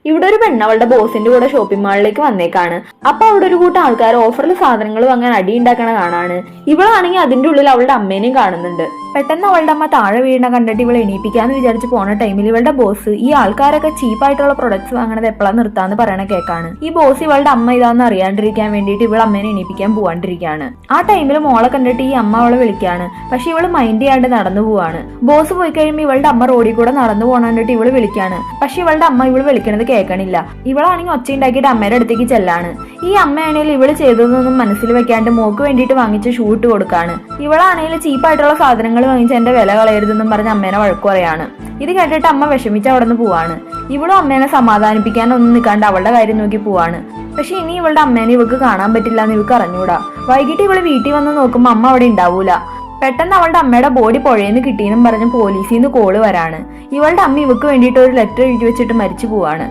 ഇവിടെ ഒരു പെണ്ണ് അവളുടെ ബോസിന്റെ കൂടെ ഷോപ്പിംഗ് മാളിലേക്ക് വന്നേക്കാണ്. അപ്പൊ അവിടെ ഒരു കൂട്ടം ആൾക്കാർ ഓഫറിൽ സാധനങ്ങൾ വാങ്ങാൻ അടി ഉണ്ടാക്കണ കാണാണ്. ഇവളാണെങ്കിൽ അതിന്റെ ഉള്ളിൽ അവളുടെ അമ്മേനെയും കാണുന്നുണ്ട്. പെട്ടെന്ന് അവളുടെ അമ്മ താഴെ വീണ കണ്ടിട്ട് ഇവളെ എണീപ്പിക്കാന്ന് വിചാരിച്ച് പോണ ടൈമിൽ ഇവളുടെ ബോസ് ഈ ആൾക്കാരൊക്കെ ചീപ്പായിട്ടുള്ള പ്രൊഡക്ട്സ് വാങ്ങണത് എപ്പോഴാണ് നിർത്താന്ന് പറയണ കേക്കാണ്. ഈ ബോസ് ഇവളുടെ അമ്മ ഇതാന്ന് അറിയാണ്ടിരിക്കാൻ വേണ്ടിയിട്ട് ഇവളെ അമ്മേനെ എണീപ്പിക്കാൻ പോവാണ്ടിരിക്കുകയാണ്. ആ ടൈമിൽ മോളെ കണ്ടിട്ട് ഈ അമ്മ അവളെ വിളിക്കാണ്. പക്ഷെ ഇവള് മൈൻഡ് ചെയ്യാണ്ട് നടന്നു പോവാണ്. ബോസ് പോയി കഴിയുമ്പോൾ ഇവളുടെ അമ്മ റോഡിൽ കൂടെ നടന്നു പോകാൻ കണ്ടിട്ട് ഇവള് വിളിക്കാണ്. പക്ഷെ ഇവളുടെ അമ്മ ഇവള് വിളിക്കണത് കേൾക്കണില്ല. ഇവളാണെങ്കിൽ ഒച്ച ഉണ്ടാക്കിയിട്ട് അമ്മയുടെ അടുത്തേക്ക് ചെല്ലാണ്. ഈ അമ്മയാണെങ്കിൽ ഇവള് ചെയ്തതൊന്നും മനസ്സിൽ വെക്കാണ്ട് മോക്ക് വേണ്ടിയിട്ട് വാങ്ങിച്ച് ഷൂട്ട് കൊടുക്കാണ്. ഇവളാണെങ്കിൽ ചീപ്പായിട്ടുള്ള സാധനങ്ങൾ വാങ്ങിച്ച് എന്റെ വില കളയരുതെന്നും പറഞ്ഞ് അമ്മേനെ വഴക്കു പറയാണ്. ഇത് കേട്ടിട്ട് അമ്മ വിഷമിച്ച് അവിടെ നിന്ന് പോവാണ്. ഇവളും അമ്മേനെ സമാധാനിപ്പിക്കാനൊന്നും നിൽക്കാണ്ട് അവളുടെ കാര്യം നോക്കി പോവാണ്. പക്ഷെ ഇനി ഇവളുടെ അമ്മേനെ ഇവക്ക് കാണാൻ പറ്റില്ല എന്ന് ഇവക്ക് അറിഞ്ഞൂടാ. വൈകിട്ട് ഇവള് വീട്ടിൽ വന്ന് നോക്കുമ്പോ അമ്മ അവിടെ ഉണ്ടാവൂല. പെട്ടെന്ന് അവളുടെ അമ്മയുടെ ബോഡി പുഴയെന്ന് കിട്ടിയെന്നും പറഞ്ഞ് പോലീസിൽ നിന്ന് കോള് വരാണ്. ഇവളുടെ അമ്മ ഇവക്ക് വേണ്ടിയിട്ട് ഒരു ലെറ്റർ എഴുതി വെച്ചിട്ട് മരിച്ചു പോവാണ്.